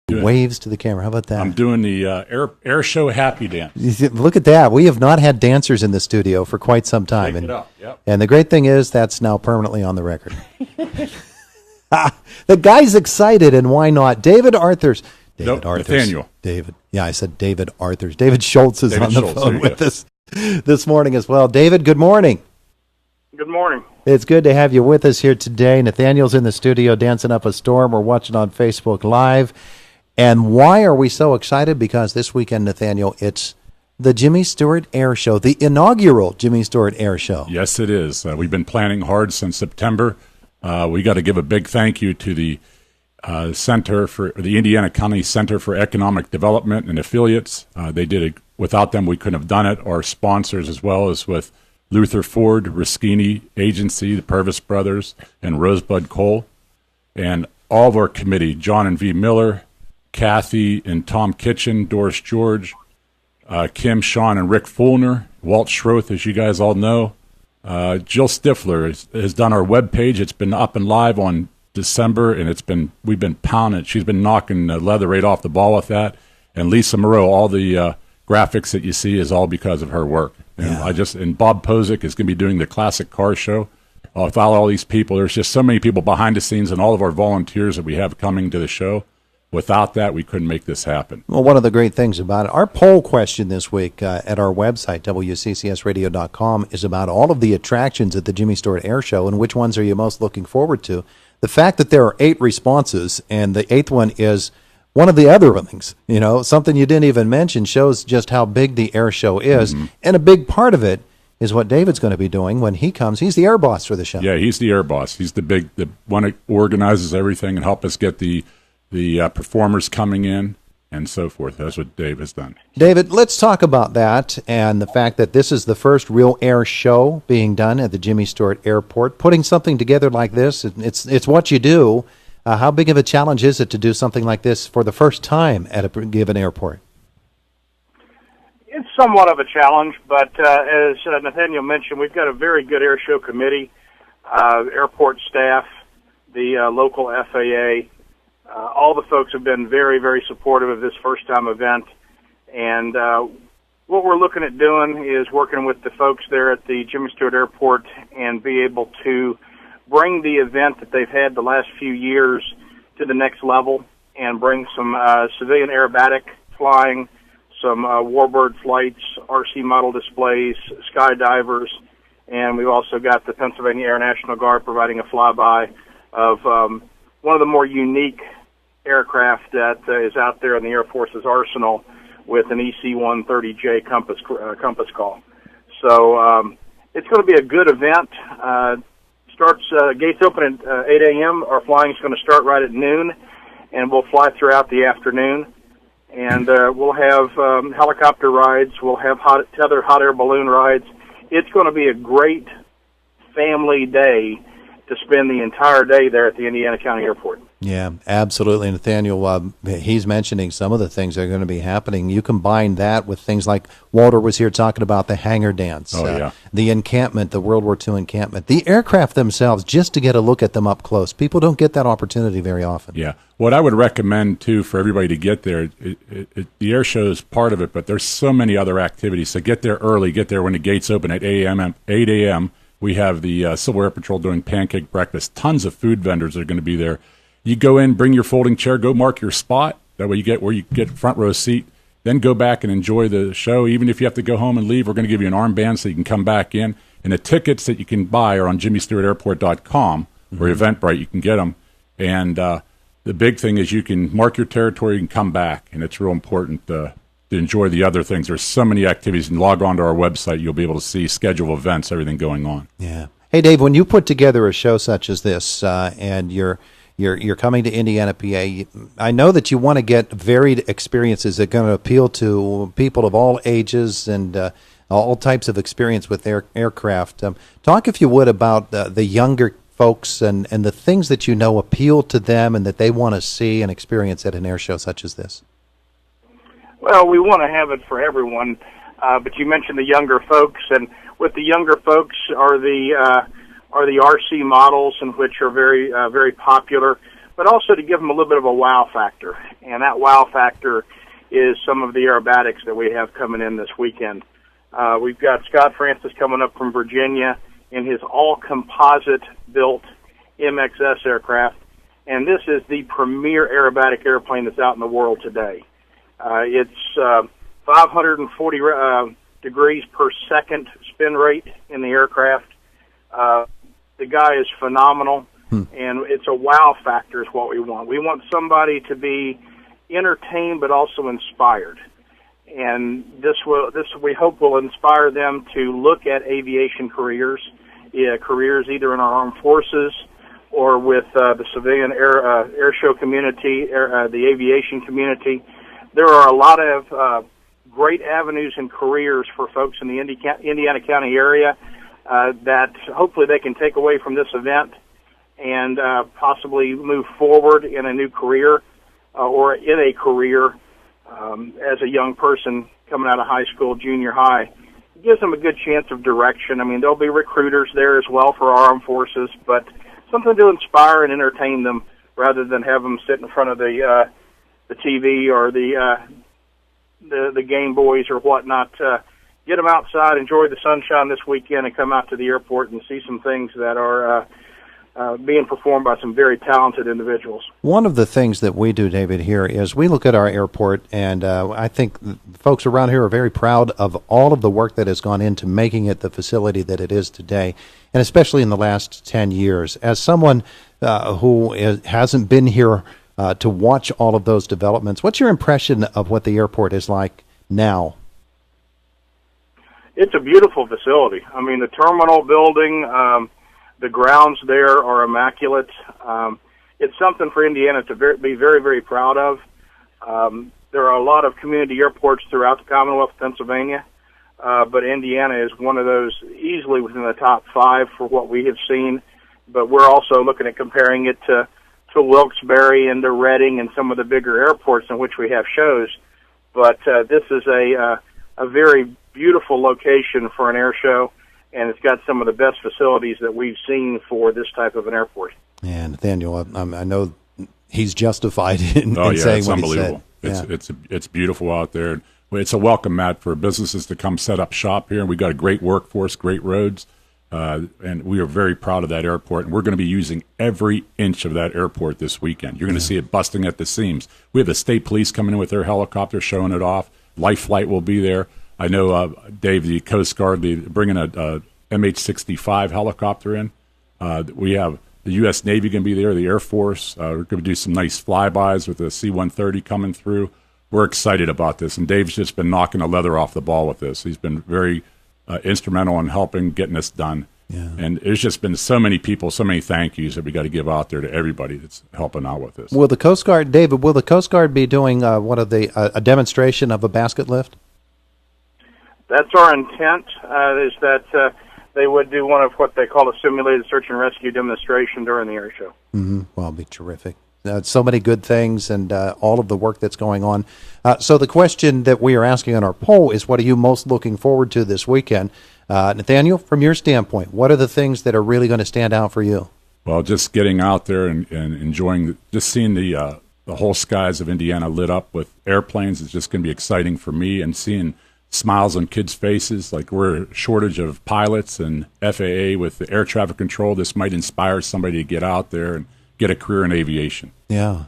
Waves to the camera. How about that? I'm doing the air show happy dance. Look at that. We have not had dancers in the studio for quite some time. Take it up. Yep. And the great thing is that's now permanently on the record. The guy's excited, and why not? David Arthurs. Nathaniel. David. Yeah, I said David Arthurs. David Schultz is on the Schultz, phone with us this morning as well. David, good morning. Good morning. It's good to have you with us here today. Nathaniel's in the studio dancing up a storm. We're watching on Facebook Live. And why are we so excited? Because this weekend, Nathaniel, it's the Jimmy Stewart Air Show, the inaugural Jimmy Stewart Air Show. Yes, it is. We've been planning hard since September. We got to give a big thank you to the Indiana County Center for Economic Development and affiliates. They did it. Without them, we couldn't have done it. Our sponsors, as well as with Luther Ford, Rischini Agency, the Purvis Brothers, and Rosebud Cole, and all of our committee, John and V. Miller, Kathy and Tom Kitchen, Doris George, Kim, Sean, and Rick Fulner, Walt Schroth, as you guys all know. Jill Stifler has done our webpage. It's been up and live on December, and we've been pounding it. She's been knocking the leather right off the ball with that. And Lisa Moreau, all the graphics that you see is all because of her work. And and Bob Posick is going to be doing the classic car show. Without all these people, there's just so many people behind the scenes, and all of our volunteers that we have coming to the show. Without that, we couldn't make this happen. Well, one of the great things about it, our poll question this week at our website, WCCSradio.com, is about all of the attractions at the Jimmy Stewart Air Show and which ones are you most looking forward to. The fact that there are 8 responses and the 8th one is one of the other things, something you didn't even mention, shows just how big the air show is. Mm-hmm. And a big part of it is what David's going to be doing when he comes. He's the air boss for the show. Yeah, he's the air boss. He's the one that organizes everything and help us get the performers coming in and so forth. That's what Dave has done. David, let's talk about that and the fact that this is the first real air show being done at the Jimmy Stewart Airport. Putting something together like this, it's what you do. How big of a challenge is it to do something like this for the first time at a given airport? It's somewhat of a challenge, but as Nathaniel mentioned, we've got a very good air show committee, airport staff, the local FAA. All the folks have been very, very supportive of this first-time event, and what we're looking at doing is working with the folks there at the Jimmy Stewart Airport and be able to bring the event that they've had the last few years to the next level and bring some civilian aerobatic flying, some warbird flights, RC model displays, skydivers, and we've also got the Pennsylvania Air National Guard providing a flyby of one of the more unique aircraft that is out there in the Air Force's arsenal with an EC-130J compass call. So it's going to be a good event. Gates open at 8 a.m. Our flying is going to start right at noon, and we'll fly throughout the afternoon. And we'll have helicopter rides. We'll have tethered hot air balloon rides. It's going to be a great family day to spend the entire day there at the Indiana County Airport. Yeah, absolutely. Nathaniel, he's mentioning some of the things that are going to be happening. You combine that with things like Walter was here talking about the hangar dance, the encampment, the World War II encampment, the aircraft themselves, just to get a look at them up close. People don't get that opportunity very often. Yeah. What I would recommend, too, for everybody to get there, the air show is part of it, but there's so many other activities. So get there early. Get there when the gates open at 8 a.m. We have the Civil Air Patrol doing pancake breakfast. Tons of food vendors are going to be there. You go in, bring your folding chair, go mark your spot. That way you get front row seat. Then go back and enjoy the show. Even if you have to go home and leave, we're going to give you an armband so you can come back in. And the tickets that you can buy are on JimmyStewartAirport.com or Eventbrite. You can get them. And the big thing is you can mark your territory and come back. And it's real important to enjoy the other things. There's so many activities. And log on to our website. You'll be able to see schedule events, everything going on. Yeah. Hey, Dave, when you put together a show such as this and you're coming to Indiana, PA, I know that you want to get varied experiences that are going to appeal to people of all ages and all types of experience with aircraft. Talk, if you would, about the younger folks and the things that appeal to them and that they want to see and experience at an air show such as this. Well, we want to have it for everyone, but you mentioned the younger folks, and with the younger folks are the RC models, and which are very very popular. but also to give them a little bit of a wow factor. And that wow factor is some of the aerobatics that we have coming in this weekend. We've got Scott Francis coming up from Virginia in his all-composite built MXS aircraft, and this is the premier aerobatic airplane that's out in the world today. It's 540 degrees per second spin rate in the aircraft. The guy is phenomenal, and it's a wow factor is what we want. We want somebody to be entertained but also inspired. And this we hope will inspire them to look at aviation careers either in our armed forces or with the civilian air show community, the aviation community. There are a lot of great avenues and careers for folks in the Indiana County area that hopefully they can take away from this event and possibly move forward in a new career or in a career as a young person coming out of high school, junior high. It gives them a good chance of direction. I mean, there'll be recruiters there as well for our armed forces, but something to inspire and entertain them rather than have them sit in front of the TV or the Game Boys or whatnot. Get them outside, enjoy the sunshine this weekend, and come out to the airport and see some things that are being performed by some very talented individuals. One of the things that we do, David, here is we look at our airport, and I think folks around here are very proud of all of the work that has gone into making it the facility that it is today, and especially in the last 10 years. As someone who hasn't been here to watch all of those developments, what's your impression of what the airport is like now? It's a beautiful facility. I mean, the terminal building, the grounds there are immaculate. It's something for Indiana to be very, very proud of. There are a lot of community airports throughout the Commonwealth of Pennsylvania, but Indiana is one of those easily within the top 5 for what we have seen. But we're also looking at comparing it to Wilkes-Barre and to Reading and some of the bigger airports in which we have shows. But this is a very beautiful location for an air show, and it's got some of the best facilities that we've seen for this type of an airport. And Nathaniel, I know he's justified in saying it's what unbelievable. He said. It's beautiful out there. It's a welcome mat for businesses to come set up shop here, and we've got a great workforce, great roads, and we are very proud of that airport, and we're going to be using every inch of that airport this weekend. You're going to see it busting at the seams. We have the state police coming in with their helicopter showing it off. Life Flight will be there. I know, Dave, the Coast Guard, bringing a MH-65 helicopter in. We have the U.S. Navy going to be there, the Air Force. We're going to do some nice flybys with the C-130 coming through. We're excited about this, and Dave's just been knocking the leather off the ball with this. He's been very instrumental in helping getting this done. Yeah. And there's just been so many people, so many thank yous that we got to give out there to everybody that's helping out with this. Will the Coast Guard, David, be doing a demonstration of a basket lift? That's our intent, is that they would do one of what they call a simulated search and rescue demonstration during the air show. Mm-hmm. Well, it'll be terrific. So many good things and all of the work that's going on. So the question that we are asking on our poll is, what are you most looking forward to this weekend? Nathaniel, from your standpoint, what are the things that are really going to stand out for you? Well, just getting out there and enjoying, just seeing the whole skies of Indiana lit up with airplanes is just going to be exciting for me, and seeing smiles on kids' faces. Like, we're a shortage of pilots, and FAA with the air traffic control, this might inspire somebody to get out there and get a career in aviation. Yeah.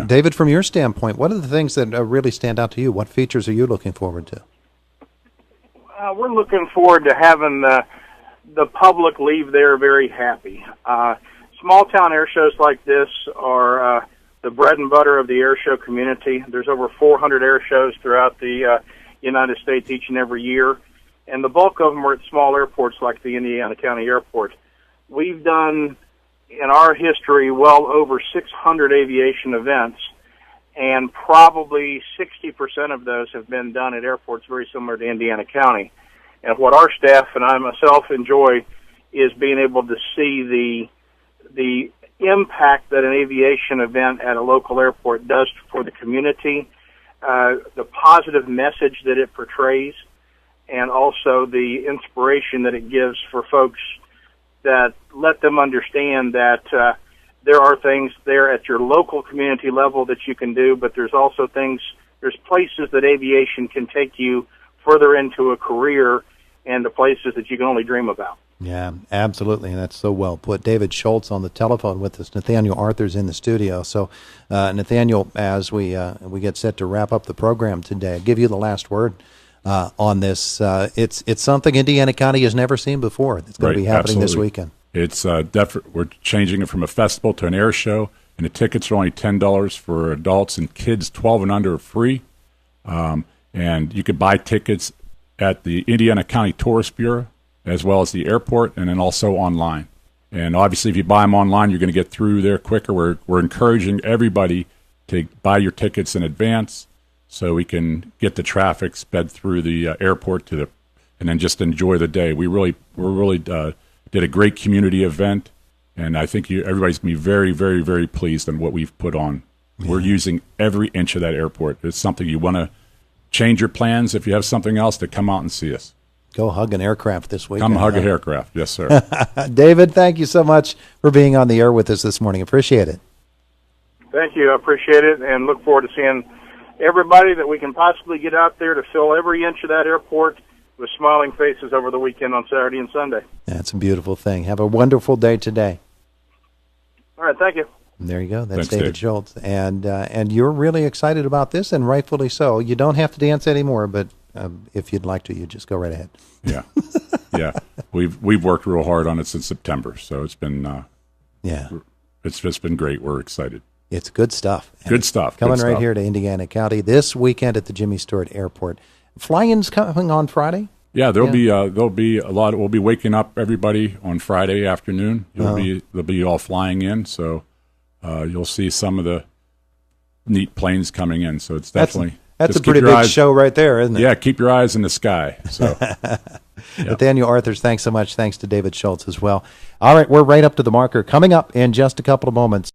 David, from your standpoint, what are the things that really stand out to you? What features are you looking forward to? We're looking forward to having the public leave there very happy. Small-town air shows like this are the bread and butter of the air show community. There's over 400 air shows throughout the United States each and every year, and the bulk of them are at small airports like the Indiana County Airport. We've done, in our history, well over 600 aviation events, and probably 60% of those have been done at airports very similar to Indiana County. And what our staff and I myself enjoy is being able to see the impact that an aviation event at a local airport does for the community, the positive message that it portrays, and also the inspiration that it gives for folks that let them understand that there are things there at your local community level that you can do, but there's also there's places that aviation can take you further into a career and the places that you can only dream about. Yeah, absolutely, and that's so well put. David Schultz on the telephone with us. Nathaniel Arthur's in the studio. So, Nathaniel, as we get set to wrap up the program today, I'll give you the last word on this. It's something Indiana County has never seen before. It's going to be happening this weekend. It's we're changing it from a festival to an air show, and the tickets are only $10 for adults, and kids 12 and under are free. And you can buy tickets at the Indiana County Tourist Bureau, as well as the airport, and then also online. And obviously, if you buy them online, you're going to get through there quicker. We're encouraging everybody to buy your tickets in advance so we can get the traffic sped through the airport and then just enjoy the day. We really did a great community event, and I think everybody's going to be very, very, very pleased on what we've put on. Yeah. We're using every inch of that airport. It's something you want to change your plans if you have something else to come out and see us. Go hug an aircraft this weekend. Come hug an aircraft. Yes, sir. David, thank you so much for being on the air with us this morning. Appreciate it. Thank you. I appreciate it, and look forward to seeing everybody that we can possibly get out there to fill every inch of that airport with smiling faces over the weekend on Saturday and Sunday. That's a beautiful thing. Have a wonderful day today. All right, thank you. And there you go. That's Thanks, David Dave. Schultz. And you're really excited about this, and rightfully so. You don't have to dance anymore, but if you'd like to, you just go right ahead. Yeah. Yeah. We've worked real hard on it since September, so it's been it's just been great. We're excited. It's good stuff. Good stuff. Coming right here to Indiana County this weekend at the Jimmy Stewart Airport. Fly-ins coming on Friday? Yeah, there'll be a lot. We'll be waking up everybody on Friday afternoon. They'll be all flying in, so you'll see some of the neat planes coming in. So it's definitely that's a pretty big show right there, isn't it? Yeah, keep your eyes in the sky. So, Nathaniel Arthurs, thanks so much. Thanks to David Schultz as well. All right, we're right up to the marker. Coming up in just a couple of moments.